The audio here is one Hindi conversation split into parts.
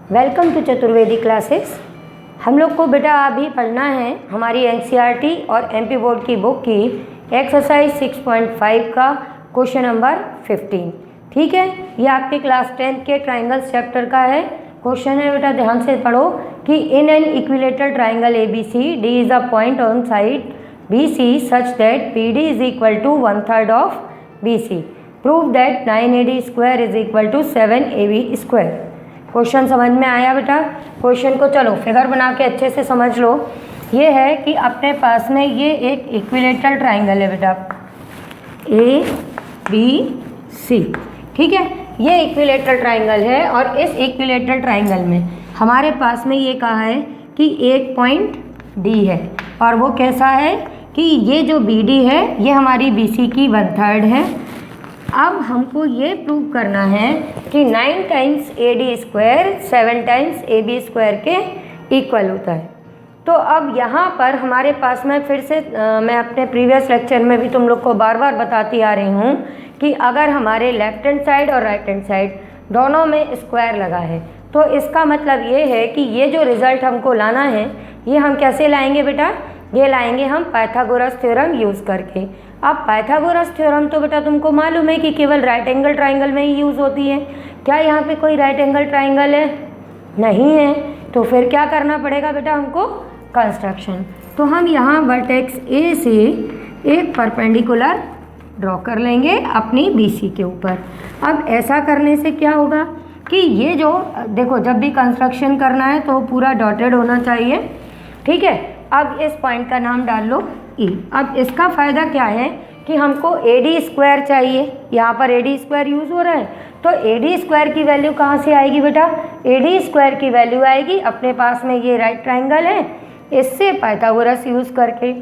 Welcome to Chaturvedi classes. हम लोग को बेटा अभी पढ़ना है हमारी एनसीईआरटी और एमपी बोर्ड की बुक की एक्सरसाइज 6.5 का क्वेश्चन नंबर 15। ठीक है, ये आपके क्लास 10 के ट्राइंगल्स चैप्टर का है। क्वेश्चन है बेटा, ध्यान से पढ़ो कि in an equilateral triangle ABC, D is a point on side BC such that PD is equal to 1/3 of BC। Prove that 9AD square is equal to 7AB square. Question समझ में आया बेटा? क्वेश्चन को चलो फिगर बना के अच्छे से समझ लो। ये है कि अपने पास में ये एक इक्विलेटरल ट्राइंगल है बेटा, ABC। ठीक है, ये इक्विलेटरल ट्राइंगल है और इस इक्विलेटरल ट्राइंगल में हमारे पास में ये कहा है कि एक पॉइंट D है और वो कैसा है कि ये जो BD है ये हमारी BC की 1/3 है। अब हमको ये प्रूव करना है कि 9 times AD square 7 times AB square के इक्वल होता है। तो अब यहाँ पर हमारे पास में फिर से मैं अपने प्रीवियस लेक्चर में भी तुम लोग को बार बार बताती आ रही हूँ कि अगर हमारे लेफ्ट हैंड साइड और राइट हैंड साइड दोनों में स्क्वायर लगा है तो इसका मतलब ये है कि ये जो रिज़ल्ट हमको लाना है ये हम कैसे लाएंगे बेटा? ये लाएंगे हम पाइथागोरस थ्योरम यूज़ करके। अब पाइथागोरस थ्योरम तो बेटा तुमको मालूम है कि केवल राइट एंगल ट्राइंगल में ही यूज़ होती है। क्या यहाँ पे कोई राइट एंगल ट्राइंगल है? नहीं है। तो फिर क्या करना पड़ेगा बेटा हमको? कंस्ट्रक्शन। तो हम यहाँ वर्टेक्स A से एक परपेंडिकुलर ड्रॉ कर लेंगे अपनी BC के ऊपर। अब ऐसा करने से क्या होगा कि ये जो देखो, जब भी कंस्ट्रक्शन करना है तो पूरा डॉटेड होना चाहिए। ठीक है, अब इस पॉइंट का नाम डाल लो E। अब इसका फ़ायदा क्या है कि हमको AD स्क्वायर चाहिए। यहाँ पर AD स्क्वायर यूज़ हो रहा है तो AD स्क्वायर की वैल्यू कहाँ से आएगी बेटा? AD स्क्वायर की वैल्यू आएगी अपने पास में ये राइट ट्राइंगल है इससे पाइथागोरस यूज़ करके।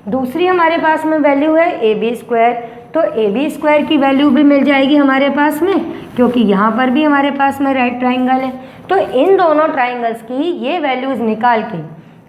दूसरी हमारे पास में वैल्यू है AB स्क्वायर, तो AB स्क्वायर की वैल्यू भी मिल जाएगी हमारे पास में क्योंकि यहाँ पर भी हमारे पास में राइट ट्राइंगल है। तो इन दोनों ट्राइंगल्स की ये वैल्यूज़ निकाल के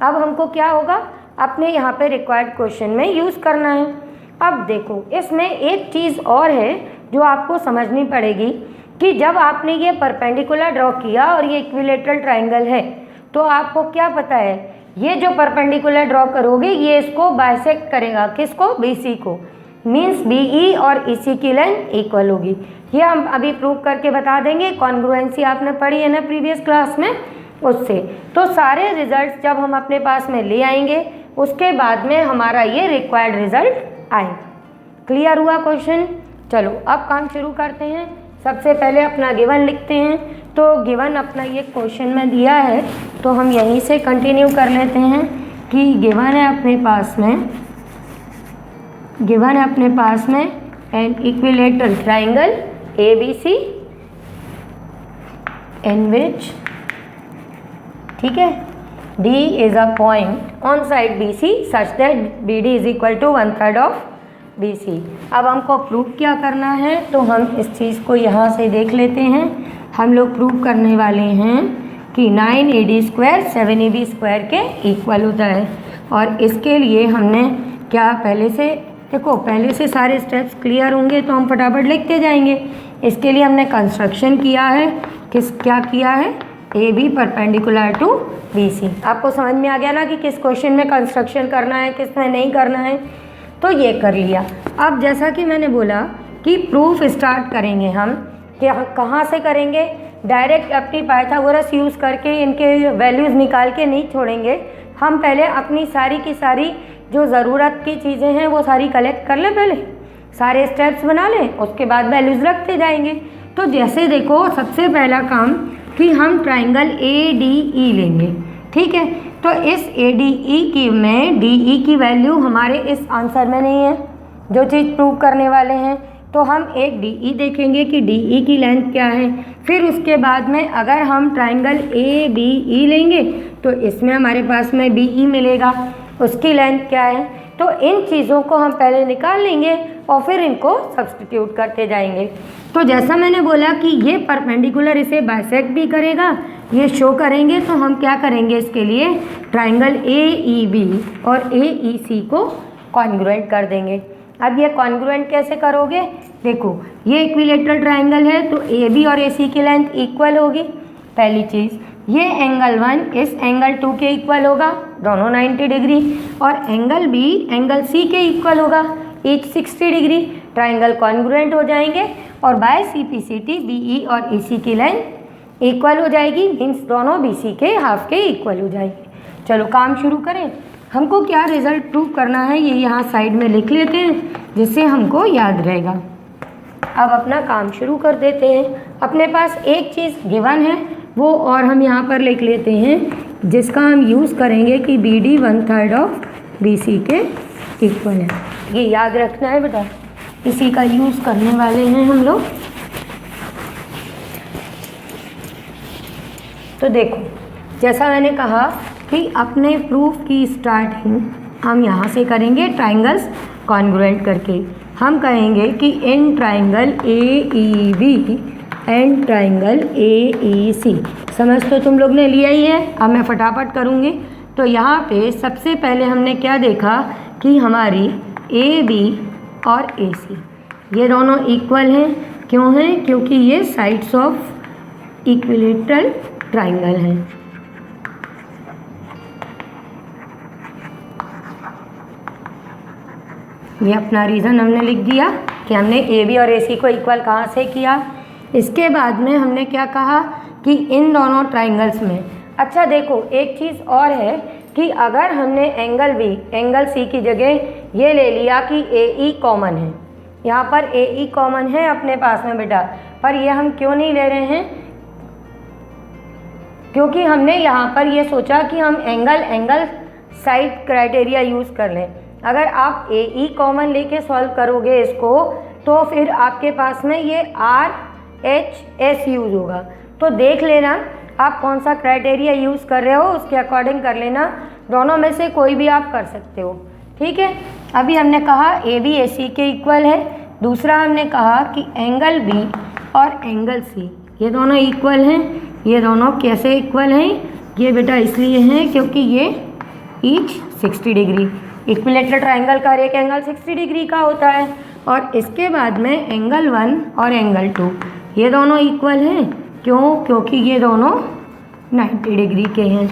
अब हमको क्या होगा, अपने यहाँ पे रिक्वायर्ड क्वेश्चन में यूज़ करना है। अब देखो, इसमें एक चीज़ और है जो आपको समझनी पड़ेगी कि जब आपने ये परपेंडिकुलर ड्रॉ किया और ये इक्विलेटरल ट्राइंगल है तो आपको क्या पता है, ये जो परपेंडिकुलर ड्रॉ करोगे ये इसको बाइसेक्ट करेगा। किसको? BC को। मीन्स BE और EC की लेंथ इक्वल होगी। ये हम अभी प्रूव करके बता देंगे। कॉन्ग्रुएंसी आपने पढ़ी है ना प्रीवियस क्लास में, उससे। तो सारे रिजल्ट्स जब हम अपने पास में ले आएंगे उसके बाद में हमारा ये रिक्वायर्ड रिजल्ट आएगा। क्लियर हुआ क्वेश्चन? चलो अब काम शुरू करते हैं। सबसे पहले अपना गिवन लिखते हैं। तो गिवन अपना ये क्वेश्चन में दिया है तो हम यहीं से कंटिन्यू कर लेते हैं कि गिवन है अपने पास में एन इक्विलेटरल ट्राइंगल ABC इन विच, ठीक है, D is a point on side BC such that BD is equal to 1/3 of BC। अब हमको प्रूव क्या करना है तो हम इस चीज़ को यहाँ से देख लेते हैं। हम लोग प्रूव करने वाले हैं कि 9AD स्क्वायर 7AB स्क्वायर के इक्वल होता है। और इसके लिए हमने क्या पहले से सारे स्टेप्स क्लियर होंगे तो हम फटाफट लिखते जाएंगे। इसके लिए हमने कंस्ट्रक्शन किया है। क्या किया है? AB perpendicular to BC। आपको समझ में आ गया ना कि किस क्वेश्चन में कंस्ट्रक्शन करना है, किस में नहीं करना है। तो ये कर लिया। अब जैसा कि मैंने बोला कि प्रूफ स्टार्ट करेंगे हम, कि कहाँ से करेंगे? डायरेक्ट अपनी पाइथागोरस यूज़ करके इनके वैल्यूज़ निकाल के नहीं छोड़ेंगे। हम पहले अपनी सारी की सारी जो ज़रूरत की चीज़ें हैं वो सारी कलेक्ट कर लें, पहले सारे स्टेप्स बना लें, उसके बाद वैल्यूज़ रखते जाएंगे। तो जैसे देखो, सबसे पहला काम कि हम ट्राइंगल ADE लेंगे। ठीक है, तो इस ADE की में DE की वैल्यू हमारे इस आंसर में नहीं है जो चीज़ प्रूव करने वाले हैं, तो हम एक DE देखेंगे कि DE की लेंथ क्या है। फिर उसके बाद में अगर हम ट्राइंगल ABE लेंगे तो इसमें हमारे पास में BE मिलेगा, उसकी लेंथ क्या है। तो इन चीज़ों को हम पहले निकाल लेंगे और फिर इनको सब्स्टिट्यूट करते जाएंगे। तो जैसा मैंने बोला कि ये परपेंडिकुलर इसे बाइसेक्ट भी करेगा, ये शो करेंगे, तो हम क्या करेंगे इसके लिए ट्राइंगल AEB और AEC को कॉन्ग्रुएंट कर देंगे। अब ये कॉन्ग्रुएंट कैसे करोगे? देखो, ये इक्विलेटरल ट्राइंगल है तो AB और AC की लेंथ इक्वल होगी, पहली चीज़। ये एंगल 1 इस एंगल 2 के इक्वल होगा, दोनों 90 डिग्री, और एंगल बी एंगल सी के इक्वल होगा, ईच 60 डिग्री। ट्राइंगल कॉन्ग्रुएंट हो जाएंगे और by C P C T B E और ई सी की लेंथ इक्वल हो जाएगी, मीन्स दोनों बी सी के हाफ के इक्वल हो जाएगी। चलो काम शुरू करें। हमको क्या रिजल्ट प्रूव करना है ये यहाँ साइड में लिख लेते हैं, जिससे हमको याद रहेगा। अब अपना काम शुरू कर देते हैं। अपने पास एक चीज़ गिवन है वो और हम यहाँ पर लिख लेते हैं, जिसका हम यूज़ करेंगे कि B D 1/3 of B C के इक्वल है। ये याद रखना है बेटा, इसी का यूज़ करने वाले हैं हम लोग। तो देखो, जैसा मैंने कहा कि अपने प्रूफ की स्टार्टिंग हम यहाँ से करेंगे ट्राइंगल्स कॉन्ग्रुएंट करके। हम कहेंगे कि in triangle A E B and triangle A E C, समझ तो तुम लोग ने लिया ही है। अब मैं फटाफट करूँगी। तो यहाँ पे सबसे पहले हमने क्या देखा कि हमारी ए बी और ए सी ये दोनों इक्वल हैं। क्यों हैं? क्योंकि ये साइड्स ऑफ इक्विलेटरल ट्राइंगल हैं। ये अपना रीज़न हमने लिख दिया कि हमने ए बी और ए सी को इक्वल कहाँ से किया। इसके बाद में हमने क्या कहा कि इन दोनों ट्राइंगल्स में, अच्छा देखो एक चीज़ और है कि अगर हमने एंगल बी एंगल सी की जगह ये ले लिया कि ए ई कॉमन है, यहाँ पर ए ई कॉमन है अपने पास में बेटा, पर ये हम क्यों नहीं ले रहे हैं? क्योंकि हमने यहाँ पर ये सोचा कि हम एंगल साइड क्राइटेरिया यूज़ कर लें। अगर आप ए ई कॉमन लेके सॉल्व करोगे इसको, तो फिर आपके पास में ये आर एच एस यूज़ होगा। तो देख लेना आप कौन सा क्राइटेरिया यूज़ कर रहे हो, उसके अकॉर्डिंग कर लेना। दोनों में से कोई भी आप कर सकते हो, ठीक है। अभी हमने कहा ए बी ए सी के इक्वल है। दूसरा हमने कहा कि एंगल बी और एंगल सी ये दोनों इक्वल हैं। ये दोनों कैसे इक्वल हैं? ये बेटा इसलिए हैं क्योंकि ये ईच 60 डिग्री, इक्विलेटरल ट्राइंगल का हर एक एंगल 60 डिग्री का होता है। और इसके बाद में एंगल 1 और एंगल 2 ये दोनों इक्वल हैं। क्यों? क्योंकि ये दोनों 90 डिग्री के हैं।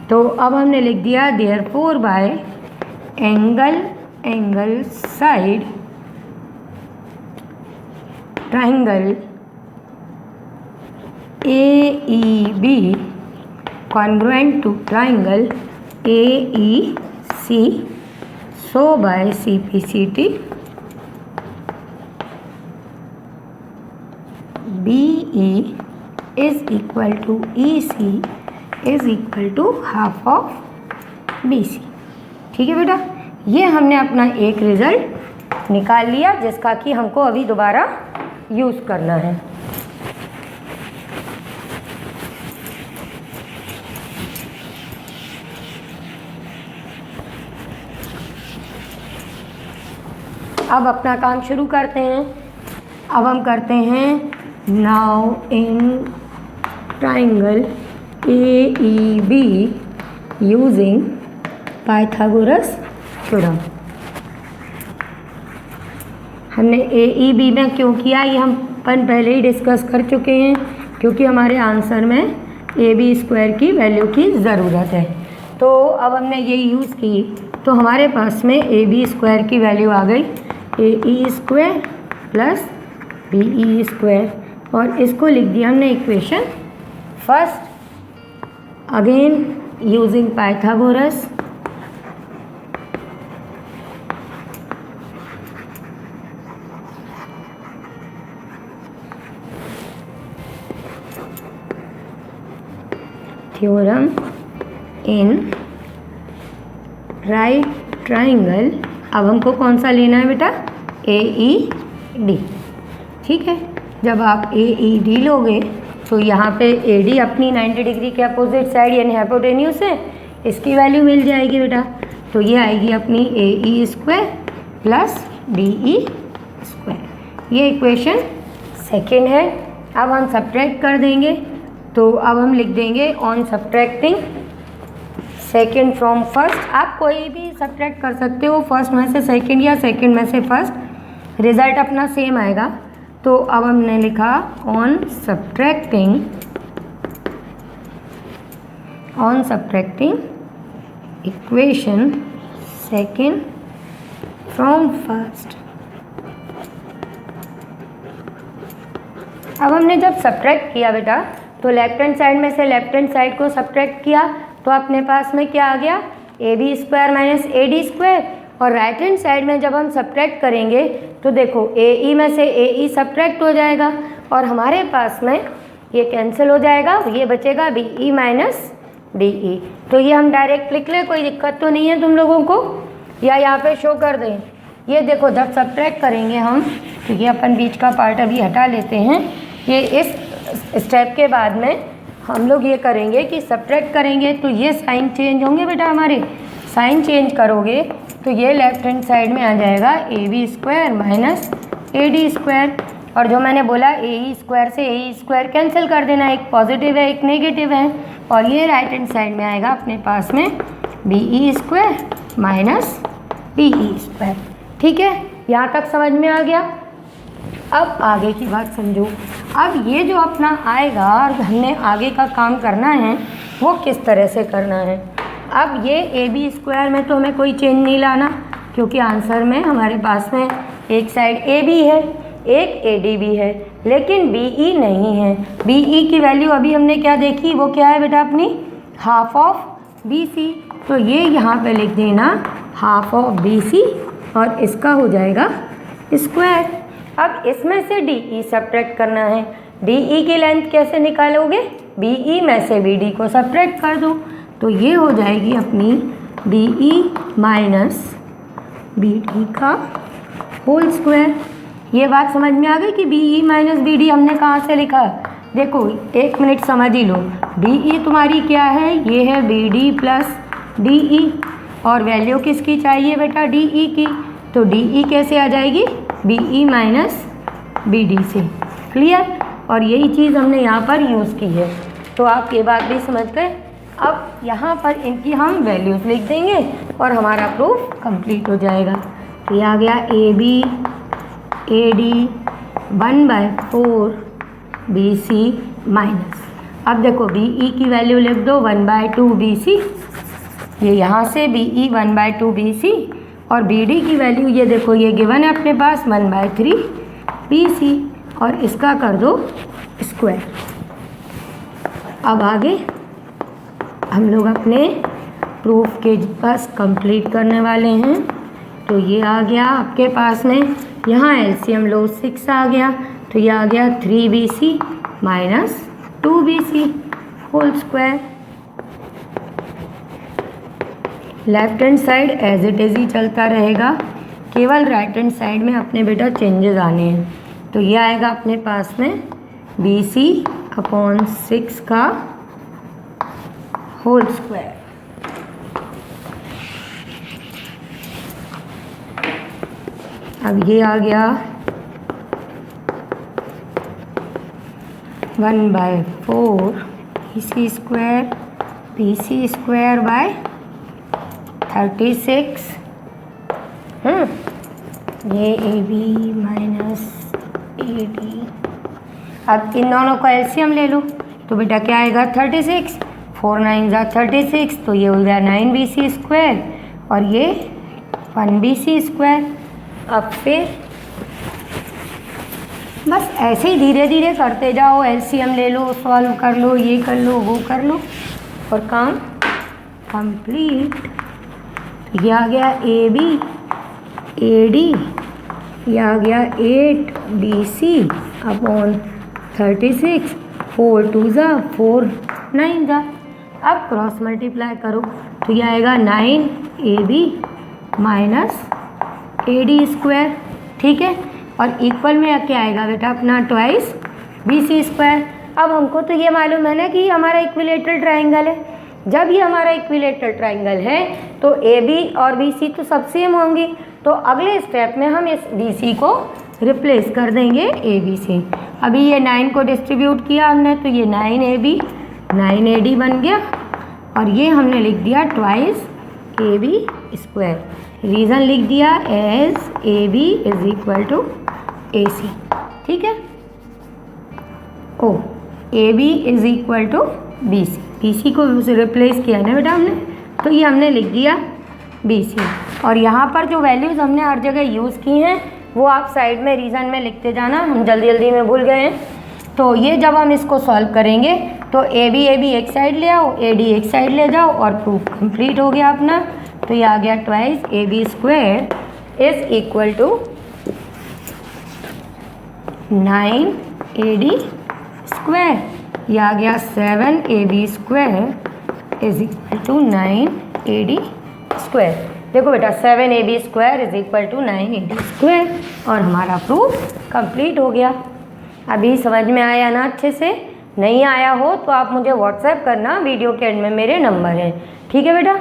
तो अब हमने लिख दिया therefore by angle side triangle A E B congruent to triangle A E C, so by C P C T B E is equal to E C is equal to half of B C. ठीक है बेटा, ये हमने अपना एक रिजल्ट निकाल लिया जिसका कि हमको अभी दोबारा यूज़ करना है। अब अपना काम शुरू करते हैं। अब हम करते हैं now in triangle A E be using Pythagoras theorem. हमने ए ई बी में क्यों किया ये हम पहले ही डिस्कस कर चुके हैं, क्योंकि हमारे आंसर में ए बी स्क्वायर की वैल्यू की ज़रूरत है। तो अब हमने ये यूज़ की तो हमारे पास में ए बी स्क्वायर की वैल्यू आ गई A E square plus B E square, और इसको लिख दिया हमने equation first. Again using Pythagoras, theorem in right triangle. अब हमको कौन सा लेना है बेटा? A E D. ठीक है, जब आप ए ई डी लोगे तो यहाँ पे ए डी अपनी 90 डिग्री के अपोजिट साइड यानी हाइपोटेन्यूस है, इसकी वैल्यू मिल जाएगी बेटा। तो ये आएगी अपनी A E square plus D E square. ये इक्वेशन सेकेंड है। अब हम सब्ट्रैक्ट कर देंगे, तो अब हम लिख देंगे on subtracting second from first. आप कोई भी सब्ट्रैक्ट कर सकते हो, फर्स्ट में से सेकेंड या सेकेंड में से फर्स्ट, रिजल्ट अपना सेम आएगा। तो अब हमने लिखा on subtracting on subtracting equation second from first. अब हमने जब सब्ट्रैक्ट किया बेटा, तो लेफ्ट हैंड साइड में से लेफ्ट हैंड साइड को सब्ट्रैक्ट किया तो अपने पास में क्या आ गया, A B square minus A D square. और राइट हैंड साइड में जब हम सब्ट्रैक्ट करेंगे तो देखो ए ई में से ए ई सब्ट्रैक्ट हो जाएगा और हमारे पास में ये कैंसिल हो जाएगा, ये बचेगा B E minus D E. तो ये हम डायरेक्ट लिख लें, कोई दिक्कत तो नहीं है तुम लोगों को, या यहाँ पे शो कर दें। ये देखो जब सब्ट्रैक्ट करेंगे हम, तो ये अपन बीच का पार्ट अभी हटा लेते हैं। ये इस स्टेप के बाद में हम लोग ये करेंगे कि सब्ट्रैक्ट करेंगे तो ये साइन चेंज होंगे बेटा, हमारे साइन चेंज करोगे तो ये लेफ्ट हैंड साइड में आ जाएगा A B square minus A D square. और जो मैंने बोला ए ई स्क्वायर से ए ई स्क्वायर कैंसिल कर देना, एक पॉजिटिव है एक नेगेटिव है। और ये राइट हैंड साइड में आएगा अपने पास में B E square minus B E square. ठीक है, यहाँ तक समझ में आ गया। अब आगे की बात समझो। अब ये जो अपना आएगा और हमने आगे का काम करना है वो किस तरह से करना है। अब ये ए बी स्क्वायर में तो हमें कोई चेंज नहीं लाना, क्योंकि आंसर में हमारे पास में एक साइड ए बी है एक ए डी भी है, लेकिन बी ई नहीं है। बी ई की वैल्यू अभी हमने क्या देखी, वो क्या है बेटा अपनी हाफ ऑफ बी सी। तो ये यहाँ पे लिख देना हाफ ऑफ बी सी और इसका हो जाएगा स्क्वायर। अब इसमें से डी ई सब्ट्रैक्ट करना है। डी ई की लेंथ कैसे निकालोगे, बी ई में से बी डी को सब्ट्रैक्ट कर दो, तो ये हो जाएगी अपनी B E minus B D का होल स्क्वायर। ये बात समझ में आ गई कि B E minus B D हमने कहाँ से लिखा। देखो एक मिनट समझ ही लो, डी ई तुम्हारी क्या है, ये है B D plus D E, और वैल्यू किसकी चाहिए बेटा, डी ई की। तो डी ई कैसे आ जाएगी, B E minus B D से। क्लियर। और यही चीज़ हमने यहाँ पर यूज़ की है, तो आप ये बात भी समझ गए। अब यहाँ पर इनकी हम वैल्यूज़ लिख देंगे और हमारा प्रूफ कंप्लीट हो जाएगा। तो ये आ गया A B A D 1/4 B C minus. अब देखो बी ई की वैल्यू लिख दो 1/2 बी सी, ये यहाँ से बी ई 1/2 बी सी, और बी डी की वैल्यू ये देखो ये गिवन है अपने पास 1/3 बी सी, और इसका कर दो स्क्वायर। अब आगे हम लोग अपने प्रूफ के बस कंप्लीट करने वाले हैं। तो ये आ गया आपके पास में, यहाँ एलसीएम लो 6 आ गया, तो ये आ गया 3bc minus 2bc whole square. Left hand side as it is ही चलता रहेगा, केवल राइट हैंड साइड में अपने बेटा चेंजेस आने हैं। तो ये आएगा अपने पास में bc/6 का होल स्क्वायर। अब ये आ गया 1/4 bc square bc square by 36। ये A B minus A D. अब इन दोनों का एलसीएम ले लो, तो बेटा क्या आएगा 36, 4 9 36, तो ये हो गया 9bc स्क्वायर और ये 1bc स्क्वायर। अब फिर बस ऐसे ही धीरे धीरे करते जाओ, एलसीएम ले लो, सॉल्व कर लो, ये कर लो, वो कर लो, और काम कंप्लीट। ये आ गया ए बी ए डी, ये आ गया 8bc अपॉन 36, 4 2 4 9। अब क्रॉस मल्टीप्लाई करो, तो ये आएगा 9ab minus A D square. ठीक है, और इक्वल में क्या आएगा बेटा अपना ट्वाइस bc स्क्वायर। अब हमको तो ये मालूम है ना कि हमारा इक्विलेटरल ट्राइंगल है। जब ये हमारा इक्विलेटरल ट्राइंगल है तो ए बी और बी सी तो सब सेम होंगी, तो अगले स्टेप में हम इस बी सी को रिप्लेस कर देंगे ए बी से। अभी ये 9 को डिस्ट्रीब्यूट किया हमने, तो ये 9ab 9ad बन गया, और ये हमने लिख दिया twice A B square. Reason लिख दिया as A B is equal to A C. ठीक है, ओ A B is equal to B C. BC को रिप्लेस किया ना बेटा हमने, तो ये हमने लिख दिया BC। और यहाँ पर जो वैल्यूज़ हमने हर जगह यूज़ की हैं वो आप साइड में रीज़न में लिखते जाना, हम जल्दी जल्दी में भूल गए हैं। तो ये जब हम इसको सॉल्व करेंगे तो AB एक साइड ले आओ, AD एक साइड ले जाओ और प्रूफ कंप्लीट हो गया अपना। तो ये आ गया twice AB square is equal to 9AD square. ये आ गया 7AB square is equal to 9AD square. देखो बेटा 7AB square is equal to 9AD square और हमारा प्रूफ कंप्लीट हो गया। अभी समझ में आया ना अच्छे से? नहीं आया हो तो आप मुझे व्हाट्सएप करना, वीडियो के एंड में मेरे नंबर हैं। ठीक है बेटा।